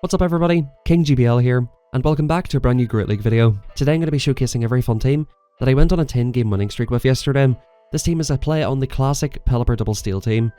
What's up everybody, King GBL here, and welcome back to a brand new Great League video. Today I'm going to be showcasing a very fun team that I went on a 10-game winning streak with yesterday. This team is a play on the classic Pelipper double steal team.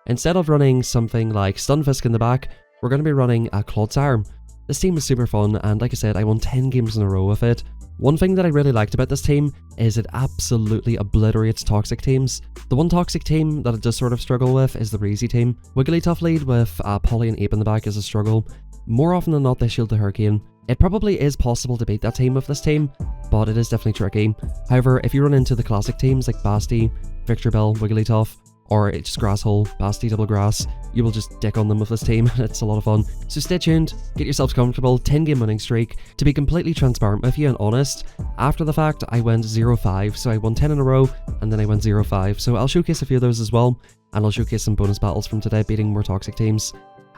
Instead of running something like Stunfisk in the back, we're going to be running a Clodsire. This team was super fun, and like I said, I won 10 games in a row with it. One thing that I really liked about this team is it absolutely obliterates toxic teams. The one toxic team that it does sort of struggle with is the Breezy team. Wigglytuff lead with Polly and Ape in the back is a struggle. More often than not, they shield the Hurricane. It probably is possible to beat that team with this team, but it is definitely tricky. However, if you run into the classic teams like Basti, Victreebel, Wigglytuff, or it's just Grasshole, Basti, Double Grass, you will just dick on them with this team. It's a lot of fun. So stay tuned, get yourselves comfortable, 10-game winning streak. To be completely transparent with you and honest, after the fact I went 0-5, so I won 10 in a row, and then I went 0-5. So I'll showcase a few of those as well, and I'll showcase some bonus battles from today beating more toxic teams.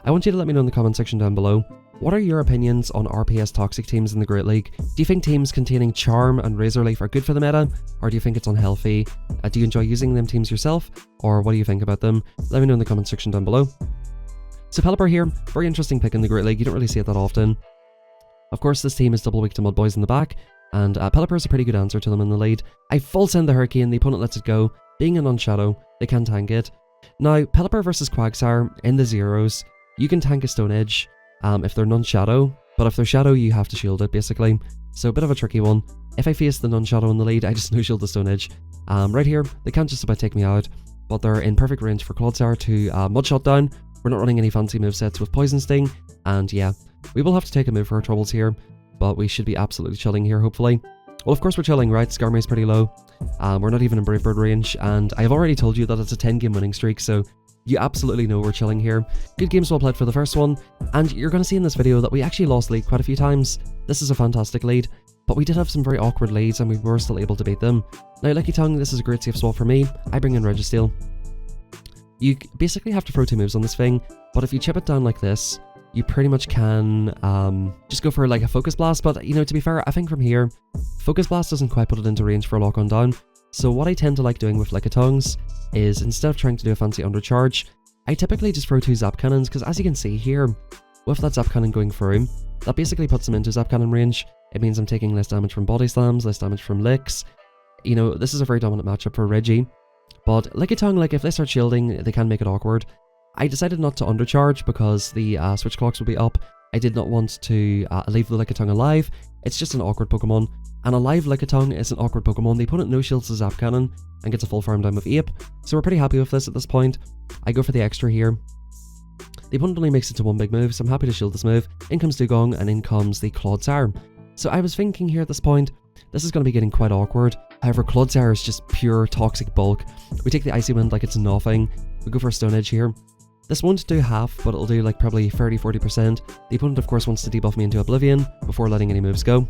I want you to let me know in the comment section down below, what are your opinions on RPS toxic teams in the Great League? Do you think teams containing Charm and Razor Leaf are good for the meta, or do you think it's unhealthy? Do you enjoy using them teams yourself, or what do you think about them? Let me know in the comment section down below. So Pelipper here, very interesting pick in the Great League, you don't really see it that often. Of course this team is double weak to Mud Boys in the back, and Pelipper is a pretty good answer to them in the lead. I full send the Hurricane, the opponent lets it go, being a non-shadow, they can tank it. Now Pelipper versus Quagsire in the zeros, you can tank a Stone Edge if they're non-shadow, but if they're shadow you have to shield it basically. So a bit of a tricky one. If I face the non-shadow in the lead, I just no shield the Stone Edge. Right here, they can't just about take me out, but they're in perfect range for Clodsire to Mudshot down. We're not running any fancy movesets with Poison Sting, and yeah, we will have to take a move for our troubles here, but we should be absolutely chilling here hopefully. Well, of course we're chilling, right? Skarmory's pretty low. We're not even in Brave Bird range, and I've already told you that it's a 10-game winning streak, so you absolutely know we're chilling here. Good games well played for the first one, and you're going to see in this video that we actually lost lead quite a few times. This is a fantastic lead, but we did have some very awkward leads and we were still able to beat them. Now Lucky Tongue, this is a great safe swap for me. I bring in Registeel. You basically have to throw two moves on this thing, but if you chip it down like this, you pretty much can just go for like a Focus Blast, but you know, to be fair, I think from here, Focus Blast doesn't quite put it into range for a lock on down. So what I tend to like doing with Lucky Tongues is instead of trying to do a fancy undercharge, I typically just throw two Zap Cannons, because as you can see here, with that Zap Cannon going through, that basically puts them into Zap Cannon range. It means I'm taking less damage from Body Slams, less damage from Licks. You know, this is a very dominant matchup for Reggie. But Lucky Tongue, like if they start shielding, they can make it awkward. I decided not to undercharge because the switch clocks would be up. I did not want to leave the Lucky Tongue alive. It's just an awkward Pokemon. And a live Lickitung is an awkward Pokemon. The opponent no-shields the Zap Cannon and gets a full farm down with Ape, so we're pretty happy with this at this point. I go for the extra here. The opponent only makes it to one big move, so I'm happy to shield this move. In comes Dugong, and in comes the Clodsire. So I was thinking here at this point, this is going to be getting quite awkward. However, Clodsire is just pure toxic bulk. We take the Icy Wind like it's nothing. We go for a Stone Edge here. This won't do half, but it'll do like probably 30-40%. The opponent of course wants to debuff me into Oblivion before letting any moves go.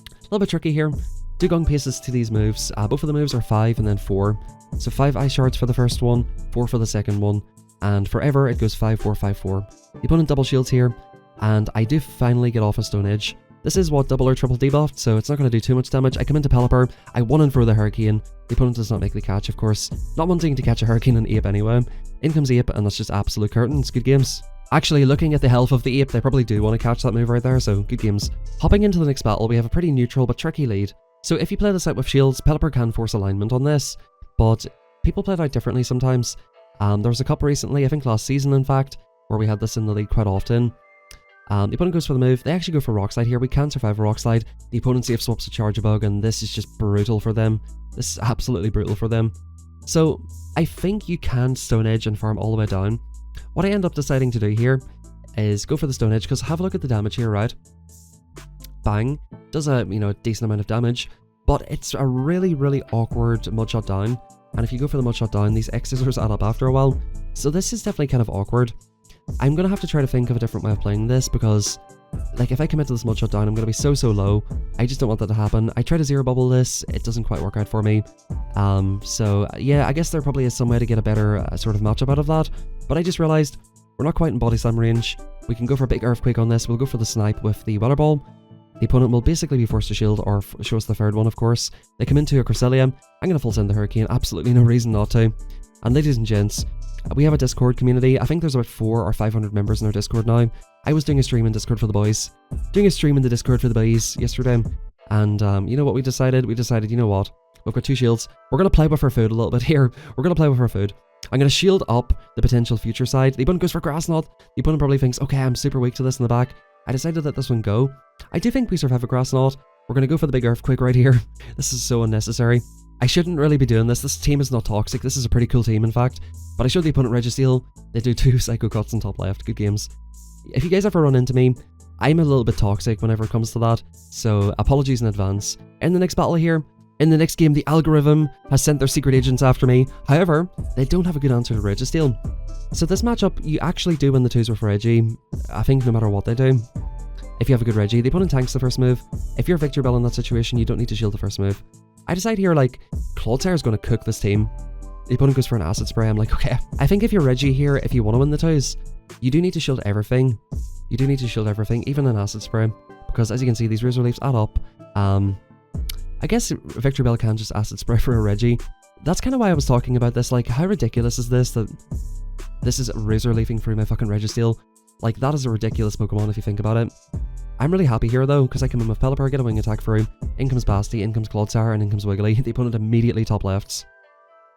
A little bit tricky here. Dugong paces to these moves. Both of the moves are 5 and then 4. So 5 Ice Shards for the first one, 4 for the second one, and forever it goes 5-4, 5-4. The opponent double shields here, and I do finally get off a Stone Edge. This is what double or triple debuffed, so it's not going to do too much damage. I come into Pelipper, I one and throw the Hurricane. The opponent does not make the catch, of course. Not wanting to catch a Hurricane and Ape anyway. In comes Ape, and that's just absolute curtains. Good games. Actually, looking at the health of the Ape, they probably do want to catch that move right there, so good games. Hopping into the next battle, we have a pretty neutral but tricky lead. So if you play this out with shields, Pelipper can force alignment on this, but people play it out differently sometimes. There was a couple recently, I think last season in fact, where we had this in the league quite often. The opponent goes for the move, they actually go for Rock Slide here, we can survive a Rock Slide. The opponent safe swaps a Charge-a-Bug, and this is just brutal for them. This is absolutely brutal for them. So I think you can Stone Edge and farm all the way down. What I end up deciding to do here is go for the Stone Edge, because have a look at the damage here, right? Bang. Does a, you know, decent amount of damage, but it's a really, really awkward Mudshot down. And if you go for the Mudshot down, these X-Scissors add up after a while. So this is definitely kind of awkward. I'm going to have to try to think of a different way of playing this, because like if I commit to this Mudshot down, I'm going to be so low. I just don't want that to happen. I try to zero bubble this, it doesn't quite work out for me. So yeah, I guess there probably is some way to get a better sort of matchup out of that. But I just realized we're not quite in Body Slam range. We can go for a big Earthquake on this. We'll go for the Snipe with the Weather Ball. The opponent will basically be forced to shield, or show us the third one of course. They come into a Cresselia. I'm going to full send the Hurricane, absolutely no reason not to. And ladies and gents, We have a Discord community. I think there's about 400 or 500 members in our Discord now. I was doing a stream in Discord for the boys. Doing a stream in the Discord for the boys yesterday. And you know what we decided? We decided, you know what? We've got 2 shields. We're going to play with our food a little bit here. We're going to play with our food. I'm going to shield up the potential future side. The opponent goes for grass knot. The opponent probably thinks, okay, I'm super weak to this in the back. I decided to let this one go. I do think we survive a grass knot. We're going to go for the big earthquake right here. This is so unnecessary. I shouldn't really be doing this. This team is not toxic. This is a pretty cool team, in fact. But I showed the opponent Registeel. They do 2 psycho cuts in top left. Good games. If you guys ever run into me, I'm a little bit toxic whenever it comes to that. So apologies in advance. In the next battle here, in the next game, the algorithm has sent their secret agents after me. However, they don't have a good answer to Registeel. So this matchup, you actually do win the 2s with Reggie. I think no matter what they do. If you have a good Reggie, the opponent tanks the first move. If you're Victor Bell in that situation, you don't need to shield the first move. I decide here, like, Clodsire is going to cook this team. The opponent goes for an acid spray. I'm like, okay. I think if you're Reggie here, if you want to win the 2s, you do need to shield everything. You do need to shield everything, even an acid spray. Because as you can see, these Razor Leafs add up. I guess Victor Bell can just acid spray for a Reggie. That's kind of why I was talking about this. Like, how ridiculous is this that this is Razor Leafing through my fucking Registeel? Like, that is a ridiculous Pokemon if you think about it. I'm really happy here though, because I come in with Pelipper, get a wing attack through. In comes Basti, in comes Clodsire, and in comes Wiggly. The opponent immediately top lefts.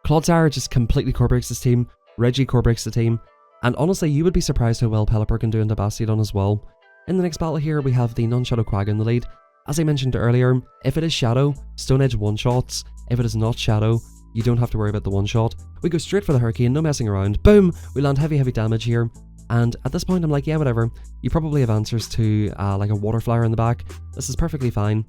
Clodsire just completely core breaks this team. Reggie core breaks the team. And honestly, you would be surprised how well Pelipper can do into Bastiodon as well. In the next battle here, we have the non-Shadow Quag in the lead. As I mentioned earlier, if it is Shadow, Stone Edge one-shots. If it is not Shadow, you don't have to worry about the one-shot. We go straight for the Hurricane, no messing around. Boom! We land heavy damage here. And at this point, I'm like, yeah, whatever. You probably have answers to like a Water Flower in the back. This is perfectly fine.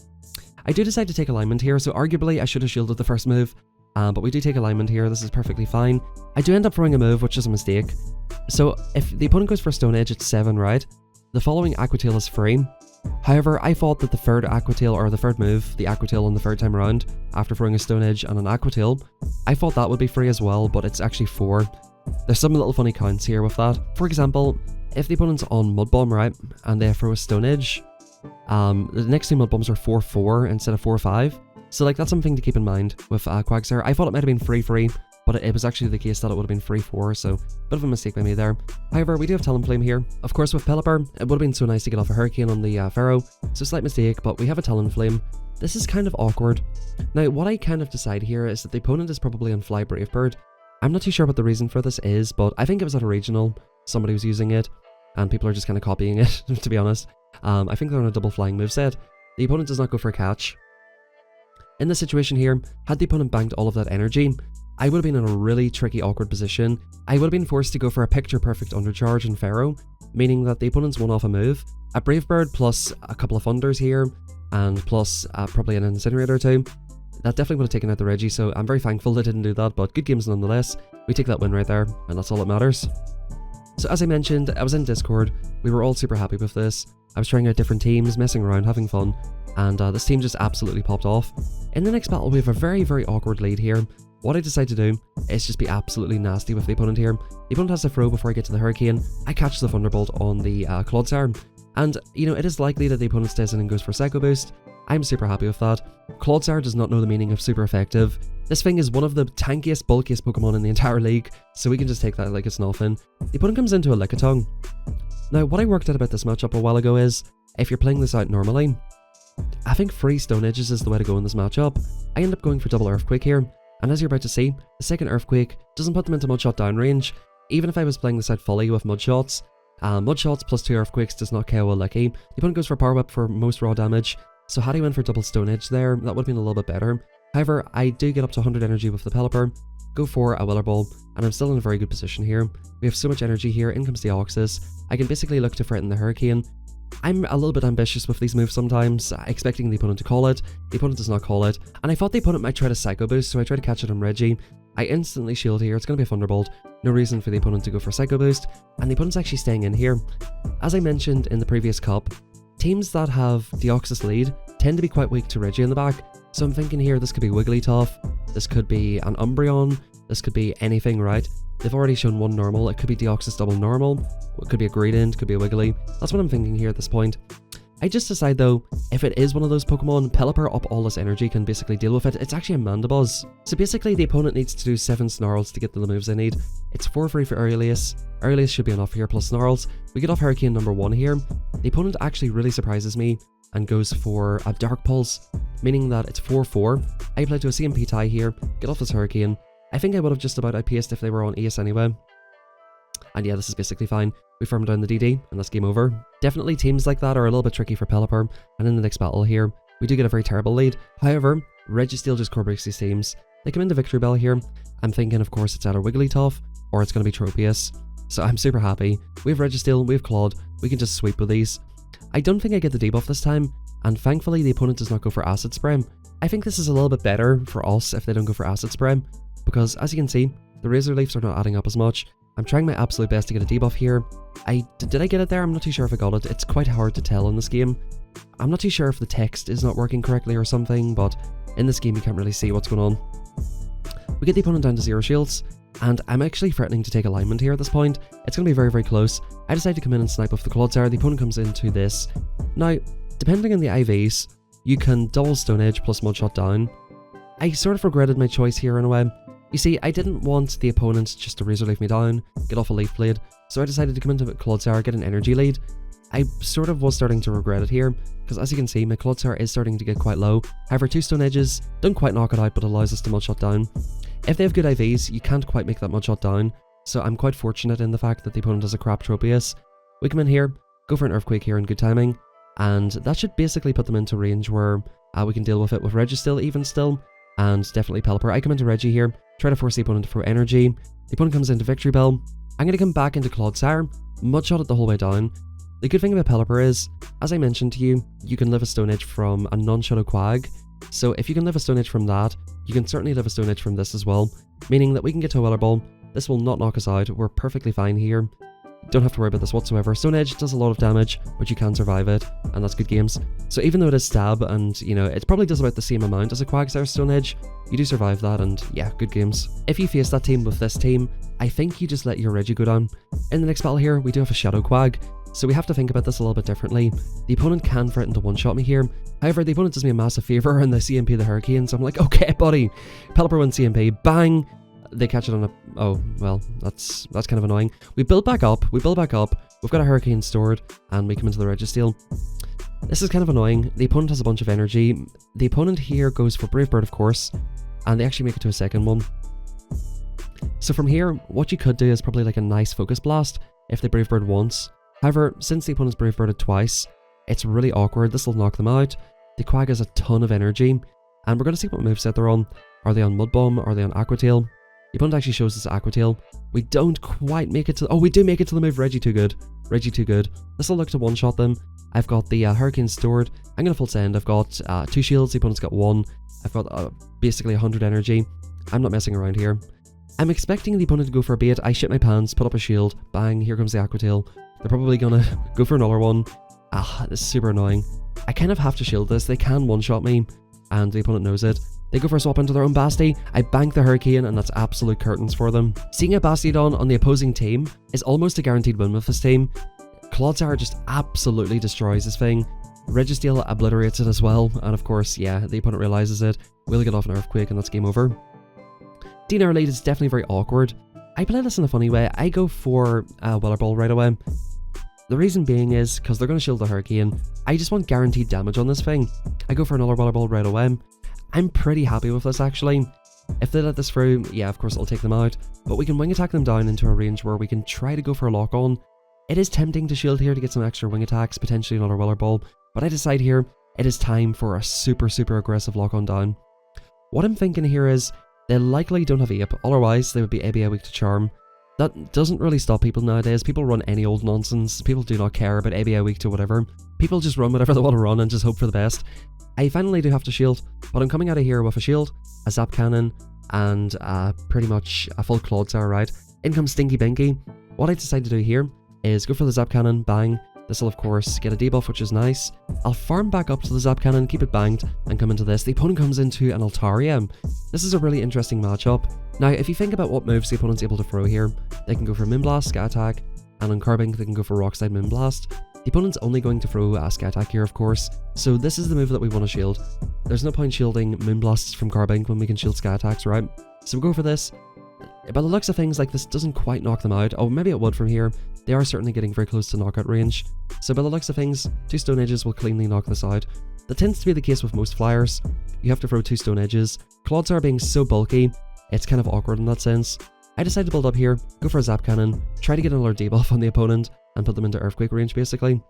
I do decide to take alignment here, so arguably I should have shielded the first move. But we do take alignment here. This is perfectly fine. I do end up throwing a move, which is a mistake. So if the opponent goes for Stone Edge, it's 7, right? The following Aqua Tail is free. However, I thought that the third Aqua Tail, or the third move, the Aqua Tail on the third time around, after throwing a Stone Edge and an Aqua Tail, I thought that would be free as well, but it's actually 4. There's some little funny counts here with that. For example, if the opponent's on Mud Bomb, right, and they throw a Stone Edge, the next 2 Mud Bombs are 4-4 instead of 4-5. So like, that's something to keep in mind with Quagsire. I thought it might have been free, but it was actually the case that it would have been 3-4, so bit of a mistake by me there. However, we do have Talonflame here. Of course, with Pelipper, it would have been so nice to get off a Hurricane on the Pharaoh, so slight mistake, but we have a Talonflame. This is kind of awkward. Now, what I kind of decide here is that the opponent is probably on Fly Brave Bird. I'm not too sure what the reason for this is, but I think it was at a regional. Somebody was using it, and people are just kind of copying it, to be honest. I think they're on a double flying moveset. The opponent does not go for a catch. In this situation here, had the opponent banked all of that energy, I would have been in a really tricky, awkward position. I would have been forced to go for a picture-perfect undercharge in Pharaoh, meaning that the opponent's one off a move, a Brave Bird plus a couple of Thunders here, and plus probably an Incinerator too. That definitely would have taken out the Reggie, so I'm very thankful they didn't do that, but good games nonetheless. We take that win right there, and that's all that matters. So as I mentioned, I was in Discord. We were all super happy with this. I was trying out different teams, messing around, having fun, and this team just absolutely popped off. In the next battle, we have a very, very awkward lead here. What I decide to do is just be absolutely nasty with the opponent here. The opponent has to throw before I get to the Hurricane. I catch the Thunderbolt on the Clodsire, and you know, it is likely that the opponent stays in and goes for Psycho Boost. I'm super happy with that. Clodsire does not know the meaning of super effective. This thing is one of the tankiest, bulkiest Pokemon in the entire league, so we can just take that like it's nothing. The opponent comes into a Lickitung. Now, what I worked out about this matchup a while ago is, if you're playing this out normally, I think 3 Stone Edges is the way to go in this matchup. I end up going for double Earthquake here, and as you're about to see, the second Earthquake doesn't put them into Mudshot down range. Even if I was playing this out fully with Mudshots, Mudshots plus 2 Earthquakes does not KO a Licky. The opponent goes for Power Whip for most raw damage, so had he went for double Stone Edge there, that would have been a little bit better. However, I do get up to 100 energy with the Pelipper, go for a Willer Ball, and I'm still in a very good position here. We have so much energy here, in comes the Deoxys. I can basically look to threaten the Hurricane. I'm a little bit ambitious with these moves sometimes, expecting the opponent to call it. The opponent does not call it, and I thought the opponent might try to Psycho Boost, so I try to catch it on Reggie. I instantly shield here, it's going to be a Thunderbolt. No reason for the opponent to go for Psycho Boost, and the opponent's actually staying in here. As I mentioned in the previous cup, teams that have Deoxys lead tend to be quite weak to Reggie in the back, so I'm thinking here this could be Wigglytuff, this could be an Umbreon, this could be anything, right? They've already shown one normal, it could be Deoxys double normal, it could be a Greedent, it could be a Wiggly. That's what I'm thinking here at this point. I just decide though, if it is one of those Pokemon, Pelipper up all this energy can basically deal with it. It's actually a Mandibuzz. So basically the opponent needs to do 7 Snarls to get the moves they need. It's 4 free for Aurelius. Aurelius should be enough here plus Snarls. We get off Hurricane number 1 here. The opponent actually really surprises me and goes for a Dark Pulse, meaning that it's 4-4. I play to a CMP tie here, get off this Hurricane. I think I would have just about RPS'd if they were on Ace anyway. And yeah, this is basically fine. We farm down the DD, and that's game over. Definitely teams like that are a little bit tricky for Pelipper, and in the next battle here, we do get a very terrible lead. However, Registeel just core breaks these teams. They come into Victory Bell here. I'm thinking, of course, it's either Wigglytuff, or it's going to be Tropius. So I'm super happy. We have Registeel, we have Claude, we can just sweep with these. I don't think I get the debuff this time, and thankfully the opponent does not go for Acid Spray. I think this is a little bit better for us if they don't go for Acid Spray, because as you can see, the Razor Leafs are not adding up as much. I'm trying my absolute best to get a debuff here. Did I get it there? I'm not too sure if I got it. It's quite hard to tell in this game. I'm not too sure if the text is not working correctly or something, but in this game you can't really see what's going on. We get the opponent down to 0 shields, and I'm actually threatening to take alignment here at this point. It's going to be very, very close. I decide to come in and snipe off the Clodsire. The opponent comes into this. Now, depending on the IVs, you can double Stone Edge plus Mudshot down. I sort of regretted my choice here in a way. You see, I didn't want the opponent just to Razor Leaf me down, get off a Leaf Blade, so I decided to come into Clodsire, get an energy lead. I sort of was starting to regret it here, because as you can see, my Clodsire is starting to get quite low. However, 2 Stone Edges don't quite knock it out, but allows us to Mudshot down. If they have good IVs, you can't quite make that Mudshot down, so I'm quite fortunate in the fact that the opponent has a crap Tropius. We come in here, go for an Earthquake here in good timing, and that should basically put them into range where we can deal with it with Registeel even still, and definitely Pelipper. I come into Reggie here, try to force the opponent to throw energy. The opponent comes into Victory Bell. I'm going to come back into Clodsire, Mudshot it the whole way down. The good thing about Pelipper is, as I mentioned to you, you can live a Stone Edge from a non-Shadow Quag. So if you can live a Stone Edge from that, you can certainly live a Stone Edge from this as well, meaning that we can get to a Weather Ball. This will not knock us out. We're perfectly fine here. Don't have to worry about this whatsoever. Stone Edge does a lot of damage, but you can survive it, and that's good games. So even though it is stab, and you know, it probably does about the same amount as a Quagsire Stone Edge, you do survive that, and yeah, good games. If you face that team with this team, I think you just let your Reggie go down. In the next battle here, we do have a Shadow Quag, so we have to think about this a little bit differently. The opponent can threaten to one-shot me here. However, the opponent does me a massive favour and they CMP the Hurricane, so I'm like, okay buddy. Pelipper wins CMP, bang! They catch it on a... oh, well, that's kind of annoying. We build back up, we've got a Hurricane stored, and we come into the Registeel. This is kind of annoying. The opponent has a bunch of energy. The opponent here goes for Brave Bird, of course, and they actually make it to a second one. So from here, what you could do is probably like a nice Focus Blast if they Brave Bird once. However, since the opponent's Brave Birded twice, it's really awkward. This will knock them out. The Quag has a ton of energy, and we're going to see what moveset they're on. Are they on Mud Bomb? Are they on Aqua Tail? The opponent actually shows us Aqua Tail. We don't quite make it to... oh, we do make it to the move Reggie Too Good. Reggie Too Good. This will look to one-shot them. I've got the Hurricane stored. I'm going to full send. I've got 2 shields. The opponent's got 1. I've got basically 100 energy. I'm not messing around here. I'm expecting the opponent to go for a bait. I shit my pants, put up a shield. Bang, here comes the Aqua Tail. They're probably going to go for another one. This is super annoying. I kind of have to shield this. They can one-shot me, and the opponent knows it. They go for a swap into their own Basti. I bank the Hurricane, and that's absolute curtains for them. Seeing a Bastiodon on the opposing team is almost a guaranteed win with this team. Clodsire just absolutely destroys this thing. Registeel obliterates it as well, and of course, yeah, the opponent realizes it. We'll get off an Earthquake, and that's game over. DNR lead is definitely very awkward. I play this in a funny way. I go for Weather Ball right away. The reason being is because they're going to shield the Hurricane. I just want guaranteed damage on this thing. I go for another Weather Ball right away. I'm pretty happy with this actually. If they let this through, yeah, of course it'll take them out, but we can wing attack them down into a range where we can try to go for a lock on. It is tempting to shield here to get some extra wing attacks, potentially another Weather Ball, but I decide here it is time for a super aggressive lock on down. What I'm thinking here is they likely don't have Ape, otherwise they would be ABA weak to Charm. That doesn't really stop people nowadays. People run any old nonsense. People do not care about ABA weak to whatever. People just run whatever they want to run and just hope for the best. I finally do have to shield, but I'm coming out of here with a shield, a Zap Cannon, and pretty much a full Clodsire, right? In comes Stinky Binky. What I decide to do here is go for the Zap Cannon, bang. This will of course get a debuff, which is nice. I'll farm back up to the Zap Cannon, keep it banged, and come into this. The opponent comes into an Altaria. This is a really interesting matchup. Now, if you think about what moves the opponent's able to throw here, they can go for Moonblast, Sky Attack, and on Carbink they can go for Rock Slide Moonblast. The opponent's only going to throw a Sky Attack here, of course, so this is the move that we want to shield. There's no point shielding Moonblasts from Carbink when we can shield Sky Attacks, right? So we'll go for this. By the looks of things, like, this doesn't quite knock them out. Oh, maybe it would from here. They are certainly getting very close to knockout range. So by the looks of things, 2 Stone Edges will cleanly knock this out. That tends to be the case with most flyers. You have to throw 2 Stone Edges. Clodsar being so bulky, it's kind of awkward in that sense. I decided to build up here, go for a Zap Cannon, try to get another debuff on the opponent, and put them into Earthquake range, basically.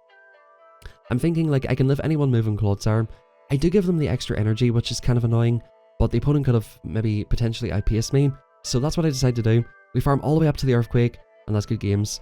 I'm thinking, like, I can live any one move in Clodsar. I do give them the extra energy, which is kind of annoying, but the opponent could have maybe potentially IPS'd me, so that's what I decided to do. We farm all the way up to the Earthquake, and that's good games.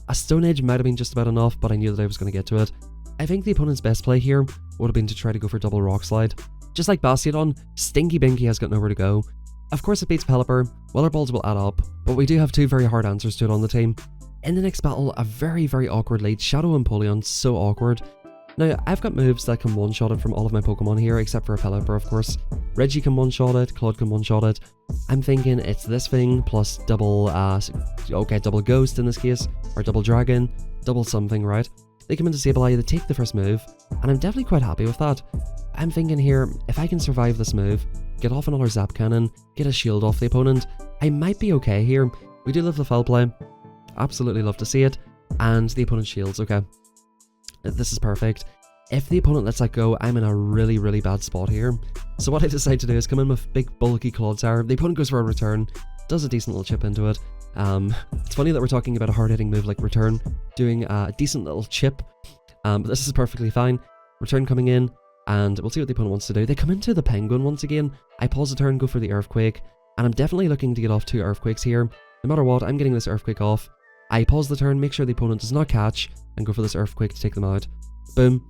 A Stone Edge might have been just about enough, but I knew that I was going to get to it. I think the opponent's best play here would have been to try to go for double Rock Slide. Just like Bastiodon, Stinky Binky has got nowhere to go. Of course it beats Pelipper, Weather Balls will add up, but we do have 2 very hard answers to it on the team. In the next battle, a very, very awkward lead, Shadow Empoleon, so awkward. Now, I've got moves that can one-shot it from all of my Pokemon here, except for a Pelipper, of course. Reggie can one-shot it, Claude can one-shot it. I'm thinking it's this thing plus double, double Ghost in this case, or double Dragon, double something, right? They come into Sableye, they take the first move, and I'm definitely quite happy with that. I'm thinking here, if I can survive this move, get off another Zap Cannon, get a shield off the opponent, I might be okay here. We do love the foul play. Absolutely love to see it. And the opponent shields, okay. This is perfect. If the opponent lets that go, I'm in a really, really bad spot here. So what I decide to do is come in with big bulky Clodsar. The opponent goes for a return, does a decent little chip into it. It's funny that we're talking about a hard-hitting move like return, doing a decent little chip. But this is perfectly fine. Return coming in, and we'll see what the opponent wants to do. They come into the Penguin once again. I pause the turn, go for the Earthquake, and I'm definitely looking to get off 2 Earthquakes here. No matter what, I'm getting this Earthquake off. I pause the turn, make sure the opponent does not catch, and go for this Earthquake to take them out. Boom.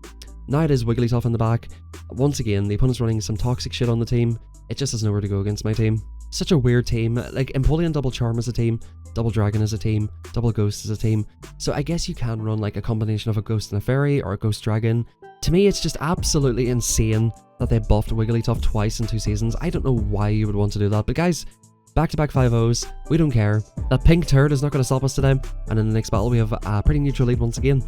Now it is Wigglytuff in the back. Once again, the opponent's running some toxic shit on the team. It just has nowhere to go against my team. Such a weird team. Like, Empoleon double Charm as a team, double Dragon as a team, double Ghost as a team. So I guess you can run like a combination of a Ghost and a Fairy, or a Ghost Dragon. To me, it's just absolutely insane that they buffed Wigglytuff twice in 2 seasons. I don't know why you would want to do that, but guys, back-to-back 5-0s, we don't care. That pink turd is not going to stop us today, and in the next battle we have a pretty neutral lead once again.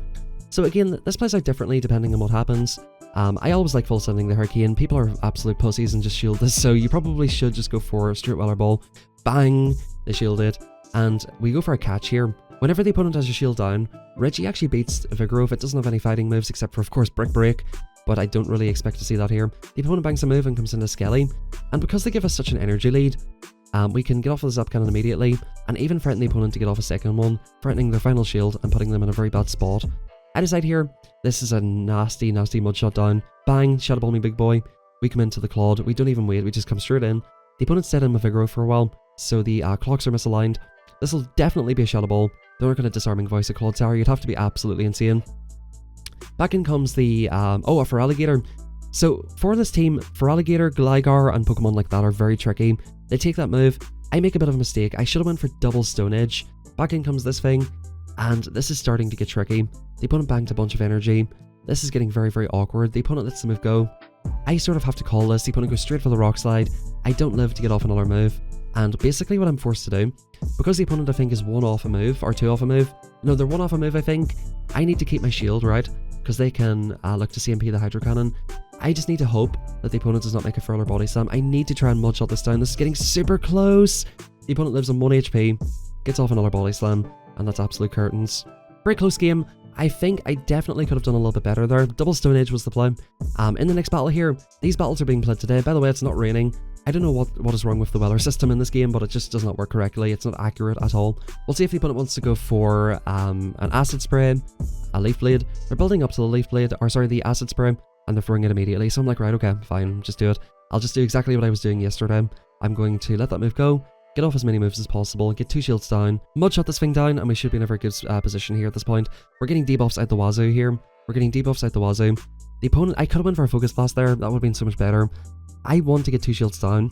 So again, this plays out differently depending on what happens. I always like full sending the Hurricane. People are absolute pussies and just shield this, so you probably should just go for a straight Weather Ball. Bang! They shield it, and we go for a catch here. Whenever the opponent has a shield down, Reggie actually beats Vigoroth. It doesn't have any fighting moves except for, of course, Brick Break, but I don't really expect to see that here. The opponent banks a move and comes into Skelly, and because they give us such an energy lead, we can get off of the Zap Cannon immediately, and even threaten the opponent to get off a second one, threatening their final shield and putting them in a very bad spot. I decide here, this is a nasty, nasty Mudshot down. Bang, Shadow Ball me big boy. We come into the Claude, we don't even wait, we just come straight in. The opponent's set in with Vigoroth for a while, so the clocks are misaligned. This will definitely be a Shadow Ball. They're not going to Disarming Voice a Clodsar, you'd have to be absolutely insane. Back in comes the, a Feraligatr. So for this team, Feraligatr, Gligar, and Pokemon like that are very tricky. They take that move, I make a bit of a mistake, I should have went for double Stone Edge. Back in comes this thing, and this is starting to get tricky. The opponent banked a bunch of energy. This is getting very, very awkward. The opponent lets the move go. I sort of have to call this. The opponent goes straight for the Rock Slide. I don't live to get off another move. And basically what I'm forced to do, because the opponent I think is 1 off a move, or 2 off a move, no, they're 1 off a move I think, I need to keep my shield, right? Because they can look to CMP the Hydro Cannon. I just need to hope that the opponent does not make a further Body Slam. I need to try and Mudshot this down. This is getting super close. The opponent lives on 1 HP, gets off another Body Slam, and that's absolute curtains. Very close game. I think I definitely could have done a little bit better there. Double Stone Edge was the play. In the next battle here, these battles are being played today. By the way, it's not raining. I don't know what is wrong with the weather system in this game, but it just does not work correctly. It's not accurate at all. We'll see if the opponent wants to go for an Acid Spray, a Leaf Blade. They're building up to the Leaf Blade, or sorry, the Acid Spray, and they're throwing it immediately. So I'm like, right, okay, fine, just do it. I'll just do exactly what I was doing yesterday. I'm going to let that move go, get off as many moves as possible, get 2 shields down, Mudshot this thing down, and we should be in a very good position here at this point. We're getting debuffs out the wazoo here. We're getting debuffs out the wazoo. The opponent, I could have went for a Focus Blast there. That would have been so much better. I want to get 2 shields down,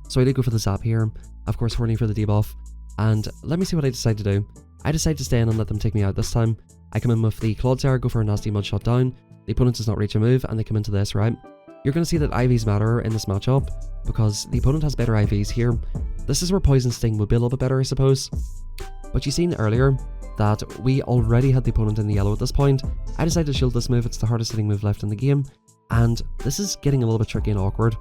so I did go for the Zap here. Of course, horning for the debuff. And let me see what I decide to do. I decide to stay in and let them take me out this time. I come in with the Clodsar, go for a nasty Mudshot down. The opponent does not reach a move, and they come into this, right? You're going to see that IVs matter in this matchup, because the opponent has better IVs here. This is where Poison Sting would be a little bit better, I suppose. But you seen earlier that we already had the opponent in the yellow at this point. I decided to shield this move. It's the hardest hitting move left in the game, and this is getting a little bit tricky and awkward.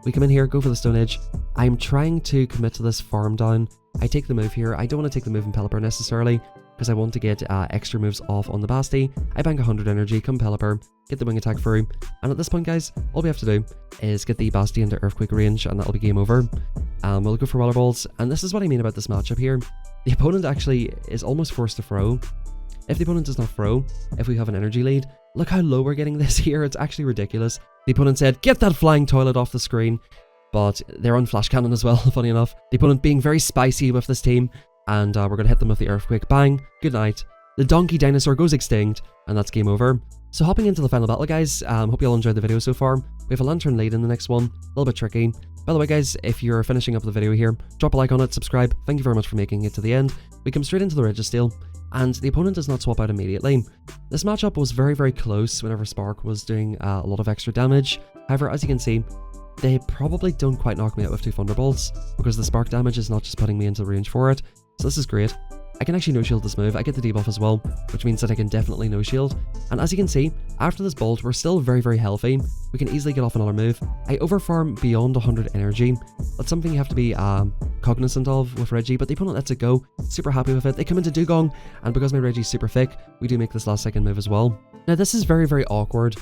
We come in here, go for the Stone Age. I'm trying to commit to this farm down. I take the move here. I don't want to take the move in Pelipper necessarily, because I want to get extra moves off on the Basti. I bank 100 energy, come Pelipper, get the wing attack through, and at this point, guys, all we have to do is get the Basti into Earthquake range, and that'll be game over. We'll go for Water Balls, and this is what I mean about this matchup here. The opponent actually is almost forced to throw. If the opponent does not throw, if we have an energy lead, look how low we're getting this here. It's actually ridiculous. The opponent said, get that flying toilet off the screen, but they're on flash cannon as well, funny enough. The opponent being very spicy with this team, and we're going to hit them with the Earthquake. Bang, good night. The donkey dinosaur goes extinct, and that's game over. So hopping into the final battle, guys, hope you all enjoyed the video so far. We have a Lantern lead in the next one, a little bit tricky. By the way, guys, if you're finishing up the video here, drop a like on it, subscribe. Thank you very much for making it to the end. We come straight into the Registeel, and the opponent does not swap out immediately. This matchup was very, very close whenever Spark was doing a lot of extra damage. However, as you can see, they probably don't quite knock me out with 2 Thunderbolts, because the Spark damage is not just putting me into range for it. So this is great. I can actually no-shield this move. I get the debuff as well, which means that I can definitely no-shield. And as you can see, after this bolt, we're still very, very healthy. We can easily get off another move. I overfarm beyond 100 energy. That's something you have to be cognizant of with Reggie, but the opponent lets it go. Super happy with it. They come into Dugong, and because my Reggie's super thick, we do make this last second move as well. Now, this is very, very awkward.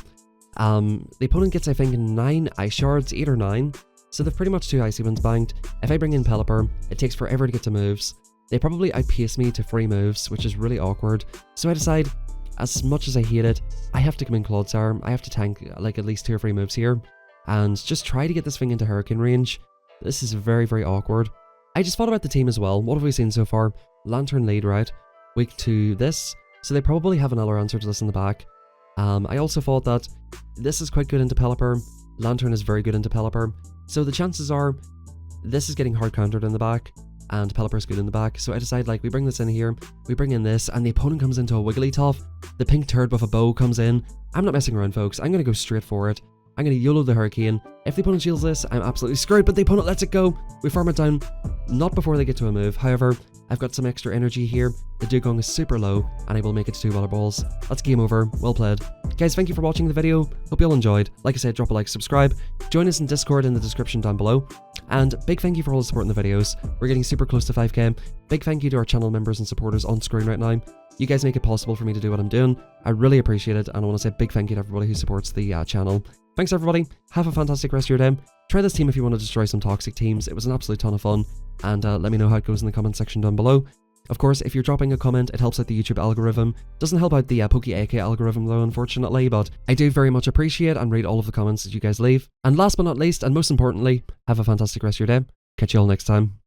The opponent gets, I think, 9 Ice Shards, 8 or 9. So they've pretty much 2 Icy Winds banked. If I bring in Pelipper, it takes forever to get to moves. They probably outpace me to 3 moves, which is really awkward. So I decide, as much as I hate it, I have to come in Clodsire. I have to tank like at least 2 or 3 moves here, and just try to get this thing into Hurricane range. This is very, very awkward. I just thought about the team as well. What have we seen so far? Lantern lead, right? Weak to this, so they probably have another answer to this in the back. I also thought that this is quite good into Pelipper. Lantern is very good into Pelipper. So the chances are, this is getting hard countered in the back, and Pelipper's good in the back. So I decide, like, we bring this in here, we bring in this, and the opponent comes into a Wigglytuff. The pink turd with a bow comes in. I'm not messing around, folks. I'm going to go straight for it. I'm going to YOLO the Hurricane. If the opponent shields this, I'm absolutely screwed, but the opponent lets it go. We farm it down, not before they get to a move. However, I've got some extra energy here. The Dugong is super low, and I will make it to 2 Water Balls. That's game over. Well played. Guys, thank you for watching the video. Hope you all enjoyed. Like I said, drop a like, subscribe. Join us in Discord in the description down below. And big thank you for all the support in the videos. We're getting super close to 5k. Big thank you to our channel members and supporters on screen right now. You guys make it possible for me to do what I'm doing. I really appreciate it, and I want to say big thank you to everybody who supports the channel. Thanks everybody. Have a fantastic rest of your day. Try this team if you want to destroy some toxic teams. It was an absolute ton of fun. And let me know how it goes in the comment section down below. Of course, if you're dropping a comment, it helps out the YouTube algorithm. Doesn't help out the PokeAK algorithm though, unfortunately, but I do very much appreciate and read all of the comments that you guys leave. And last but not least, and most importantly, have a fantastic rest of your day. Catch you all next time.